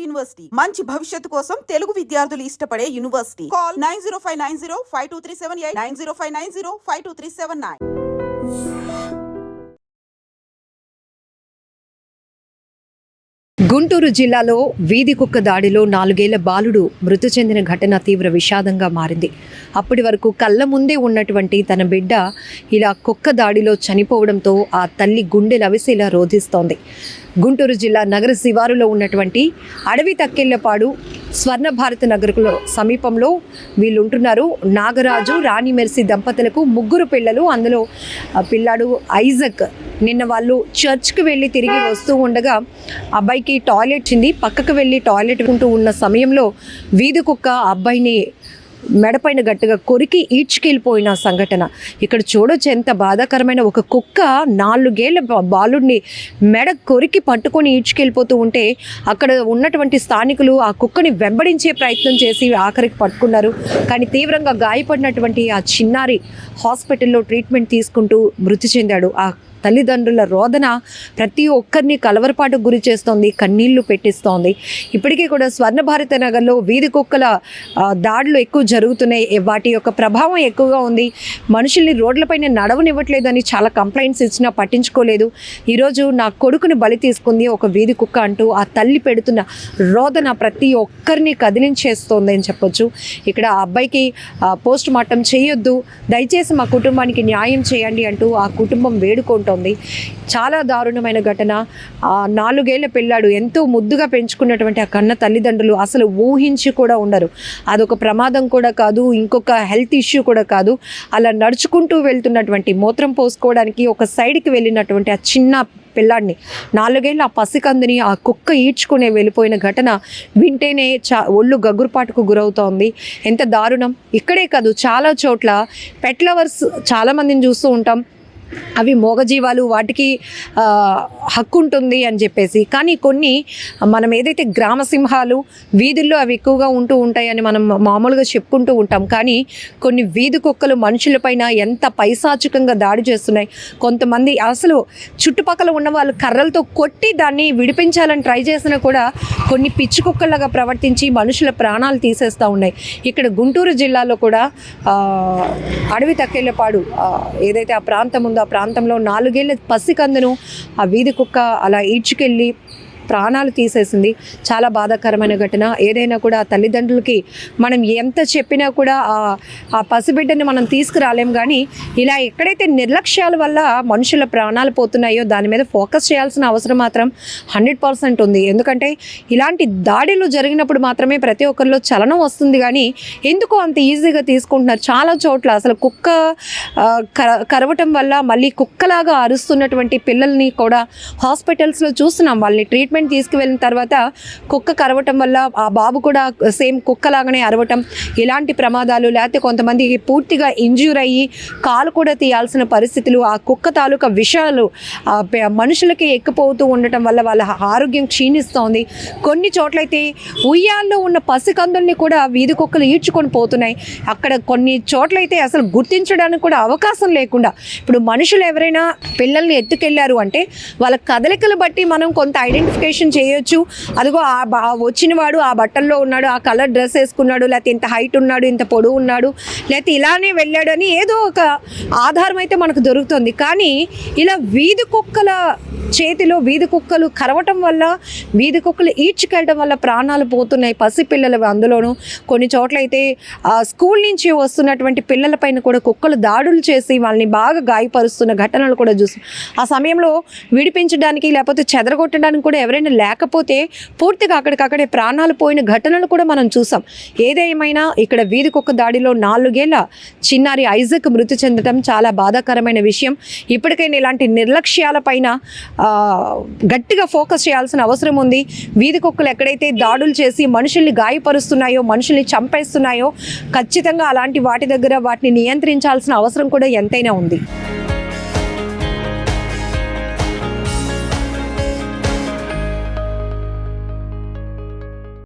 University మంచి భవిష్యత్తు కోసం తెలుగు విద్యార్థులు ఇష్టపడే యూనివర్సిటీ. కాల్ 9059052378 9059052379. గుంటూరు జిల్లాలో వీధి కుక్క దాడిలో 4 ఏళ్ల బాలుడు మృతి చెందిన ఘటన తీవ్ర విషాదంగా మారింది. అప్పటి వరకు కళ్ళ ముందే ఉన్నటువంటి తన బిడ్డ ఇలా కుక్క దాడిలో చనిపోవడంతో ఆ తల్లి గుండెలవిసేలా రోధిస్తోంది. గుంటూరు జిల్లా నగర శివారులో ఉన్నటువంటి అడవి తక్కెళ్లపాడు స్వర్ణ భారత నగర్లో సమీపంలో వీళ్ళు ఉంటున్నారు. నాగరాజు, రాణి మెర్సీ దంపతులకు 3 పిల్లలు. అందులో పిల్లాడు ఐజక్. నిన్న వాళ్ళు చర్చ్కి వెళ్ళి తిరిగి వస్తూ ఉండగా అబ్బాయికి టాయిలెట్ చింది. పక్కకు వెళ్ళి టాయిలెట్ ఉంటూ ఉన్న సమయంలో వీధి కుక్క అబ్బాయిని మెడపైన గట్టిగా కొరికి ఈడ్చుకెళ్ళిపోయిన సంఘటన ఇక్కడ చూడొచ్చు. ఎంత బాధాకరమైన ఒక కుక్క 4 ఏళ్ల బాలుడిని మెడ కొరికి పట్టుకొని ఈడ్చుకెళ్ళిపోతూ ఉంటే అక్కడ ఉన్నటువంటి స్థానికులు ఆ కుక్కని వెంబడించే ప్రయత్నం చేసి ఆఖరికి పట్టుకున్నారు. కానీ తీవ్రంగా గాయపడినటువంటి ఆ చిన్నారి హాస్పిటల్లో ట్రీట్మెంట్ తీసుకుంటూ మృతి చెందాడు. ఆ తల్లిదండ్రుల రోదన ప్రతి ఒక్కరిని కలవరపాటుకు గురి చేస్తోంది, కన్నీళ్లు పెట్టిస్తోంది. ఇప్పటికీ కూడా స్వర్ణ భారత నగర్లో వీధి కుక్కల దాడులు ఎక్కువ జరుగుతున్నాయి. వాటి యొక్క ప్రభావం ఎక్కువగా ఉంది. మనుషుల్ని రోడ్లపైన నడవనివ్వట్లేదని చాలా కంప్లైంట్స్ ఇచ్చినా పట్టించుకోలేదు. ఈరోజు నా కొడుకుని బలి తీసుకుంది ఒక వీధి కుక్క అంటూ ఆ తల్లి పెడుతున్న రోదన ప్రతి ఒక్కరిని కదిలించేస్తోంది అని చెప్పొచ్చు. ఇక్కడ ఆ అబ్బాయికి పోస్ట్ మార్టం చేయొద్దు, దయచేసి మా కుటుంబానికి న్యాయం చేయండి అంటూ ఆ కుటుంబం వేడుకుంటుంది. చాలా దారుణమైన ఘటన. ఆ 4 ఏళ్ల పిల్లాడు ఎంతో ముద్దుగా పెంచుకున్నటువంటి ఆ కన్న తల్లిదండ్రులు అసలు ఊహించి కూడా ఉండరు. అదొక ప్రమాదం కూడా కాదు, ఇంకొక హెల్త్ ఇష్యూ కూడా కాదు. అలా నడుచుకుంటూ వెళ్తున్నటువంటి మూత్రం పోసుకోవడానికి ఒక సైడ్కి వెళ్ళినటువంటి ఆ చిన్న పిల్లాడిని 4 ఏళ్ళ ఆ పసికందుని ఆ కుక్క ఈడ్చుకునే వెళ్ళిపోయిన ఘటన వింటేనే ఒళ్ళు గగురుపాటుకు గురవుతోంది. ఎంత దారుణం. ఇక్కడే కాదు, చాలా చోట్ల పెట్ లవర్స్ చాలామందిని చూస్తూ ఉంటాం. అవి మూగజీవాలు, వాటికి హక్కు ఉంటుంది అని చెప్పేసి. కానీ కొన్ని మనం ఏదైతే గ్రామ సింహాలు వీధుల్లో అవి ఎక్కువగా ఉంటూ ఉంటాయని మనం మామూలుగా చెప్పుకుంటూ ఉంటాం. కానీ కొన్ని వీధి కుక్కలు మనుషులపైన ఎంత పైశాచికంగా దాడి చేస్తున్నాయి. కొంతమంది అసలు చుట్టుపక్కల ఉన్న వాళ్ళు కర్రలతో కొట్టి దాన్ని విడిపించాలని ట్రై చేసినా కూడా కొన్ని పిచ్చి కుక్కల్లాగా ప్రవర్తించి మనుషుల ప్రాణాలు తీసేస్తూ ఉన్నాయి. ఇక్కడ గుంటూరు జిల్లాలో కూడా అడవి తక్కెళ్లపాడు ఏదైతే ఆ ప్రాంతం ఉందో ఆ ప్రాంతంలో 4 ఏళ్ల పసికందును ఆ వీధి కుక్క అలా ఈడ్చుకెళ్ళి ప్రాణాలు తీసేసింది. చాలా బాధాకరమైన ఘటన. ఏదైనా కూడా ఆ తల్లిదండ్రులకి మనం ఎంత చెప్పినా కూడా ఆ పసిబిడ్డని మనం తీసుకురాలేం. కానీ ఇలా ఎక్కడైతే నిర్లక్ష్యాల వల్ల మనుషుల ప్రాణాలు పోతున్నాయో దాని మీద ఫోకస్ చేయాల్సిన అవసరం మాత్రం 100% ఉంది. ఎందుకంటే ఇలాంటి దాడులు జరిగినప్పుడు మాత్రమే ప్రతి ఒక్కరిలో చలనం వస్తుంది. కానీ ఎందుకు అంత ఈజీగా తీసుకుంటున్నారు? చాలా చోట్ల అసలు కుక్క కరవటం వల్ల మళ్ళీ కుక్కలాగా అరుస్తున్నటువంటి పిల్లల్ని కూడా హాస్పిటల్స్లో చూస్తున్నాం. వాళ్ళని ట్రీట్మెంట్ తీసుకువెళ్ళిన తర్వాత కుక్క కరవటం వల్ల ఆ బాబు కూడా సేమ్ కుక్కలాగానే అరవటం, ఇలాంటి ప్రమాదాలు. లేకపోతే కొంతమందికి పూర్తిగా ఇంజ్యూర్ అయ్యి కాలు కూడా తీయాల్సిన పరిస్థితులు. ఆ కుక్క తాలూకా విషాలు మనుషులకి ఎక్కిపోతూ ఉండటం వల్ల వాళ్ళ ఆరోగ్యం క్షీణిస్తోంది. కొన్ని చోట్లయితే ఉయ్యాల్లో ఉన్న పసికందుల్ని కూడా వీధి కుక్కలు ఈడ్చుకొని పోతున్నాయి. అక్కడ కొన్ని చోట్లయితే అసలు గుర్తించడానికి కూడా అవకాశం లేకుండా, ఇప్పుడు మనుషులు ఎవరైనా పిల్లల్ని ఎత్తుకెళ్లారు అంటే వాళ్ళ కదలికలు బట్టి మనం కొంత ఐడెంటిఫికేషన్ చేయొచ్చు. అదిగో వచ్చిన వాడు ఆ బట్టల్లో ఉన్నాడు, ఆ కలర్ డ్రెస్ వేసుకున్నాడు, లేకపోతే ఇంత హైట్ ఉన్నాడు, ఇంత పొడవు ఉన్నాడు, లేకపోతే ఇలానే వెళ్ళాడు అని ఏదో ఒక ఆధారం అయితే మనకు దొరుకుతుంది. కానీ ఇలా వీధి కుక్కల చేతిలో వీధి కుక్కలు కరవటం వల్ల, వీధి కుక్కలు ఈడ్చుకెళ్ళడం వల్ల ప్రాణాలు పోతున్నాయి పసిపిల్లలు. అందులోనూ కొన్ని చోట్లయితే స్కూల్ నుంచి వస్తున్నటువంటి పిల్లలపైన కూడా కుక్కలు దాడులు చేసి వాళ్ళని బాగా గాయపరుస్తున్న ఘటనలు కూడా చూస్తాం. ఆ సమయంలో విడిపించడానికి లేకపోతే చెదరగొట్టడానికి కూడా ఎవరైనా లేకపోతే పూర్తిగా అక్కడికక్కడే ప్రాణాలు పోయిన ఘటనలు కూడా మనం చూసాం. ఏదేమైనా ఇక్కడ వీధి కుక్క దాడిలో 4 ఏళ్ల చిన్నారి ఐజక్ మృతి చెందడం చాలా బాధాకరమైన విషయం. ఇప్పటికైనా ఇలాంటి నిర్లక్ష్యాలపైన గట్టిగా ఫోకస్ చేయాల్సిన అవసరం ఉంది. వీధి కుక్కలు ఎక్కడైతే దాడులు చేసి మనుషుల్ని గాయపరుస్తున్నాయో, మనుషుల్ని చంపేస్తున్నాయో, ఖచ్చితంగా అలాంటి వాటి దగ్గర వాటిని నియంత్రించాల్సిన అవసరం కూడా ఎంతైనా ఉంది.